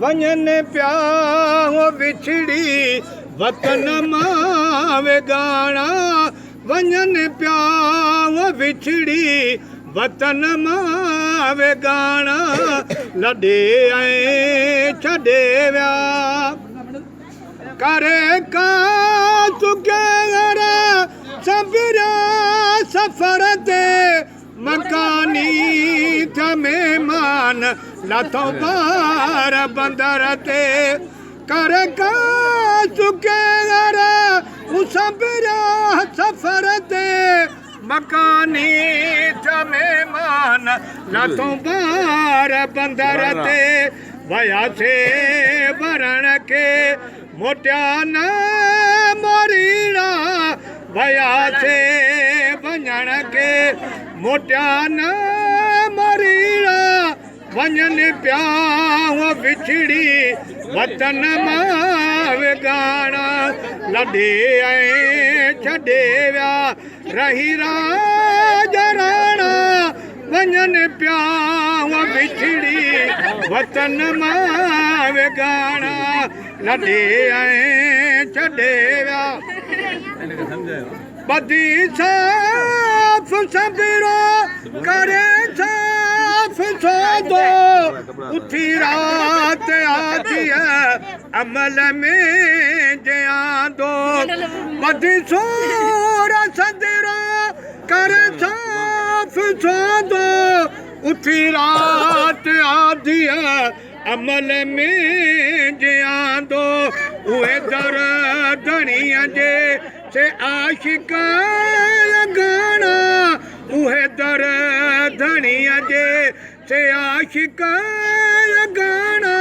वञन पिया विछड़ी वतन मां वेगाणा वञन पिया विछड़ी वतन मां वेगाणा लॾे ऐं छॾे विया करे का चुकर सबरा सफ़र ते मकानी थ मेहमान लथो पार बंदर ते कर का चुकर सबरा सफ़र ते मकानी थ मेहमान लथो पार बंदर ते वयासे भरण के मोटिया न मोरीड़ा वयासे वञण के मोटिया न मोरीड़ा वञन पिया विछड़ी वतन मां वेगाणा लॾे ऐं छॾे विया रही राजराणा वञन पिया विछड़ी वतन मां वेगाणा लॾे ऐं छॾे विया बदी साफ़ सबरो करे साफ़ सोदो उठी रात आती है अमल में जयादो बदी सोरा सदरो करे साफ़ सोदो उठी रात आती है अमल में जयादो उहे दर धणीअ जे से आशिक गाना उहे दर धणीअ जे से आशिक गाना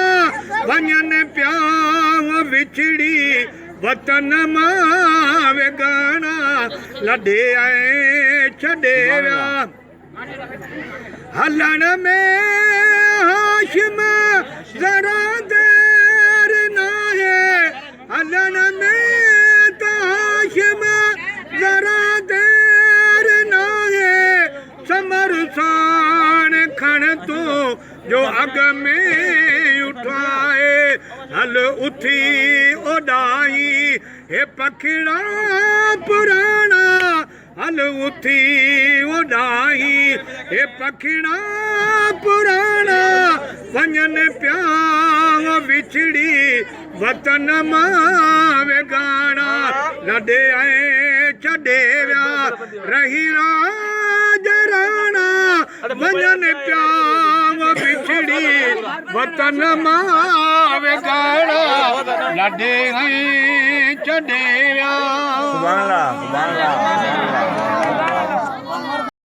वञन पिया विछड़ी वतन मां वेगाणा लॾे ऐं छॾे विया हलण में हाशिम ज़रा देर नाहे हलण में हाशिम ज़रा देर नाहे समर साण खण तो जो अग में उठाए हल उथी ओॾाई हे पखिड़ा पुराणा हल उथी ओॾाई हे पखिड़ा पुराणा वञन पिया विछड़ी वतन मां वेगाणा लॾे ऐं छॾे विया रही राजराणा वञन पिया विछड़ी वतन मां वेगाणा लॾे ऐं छॾे विया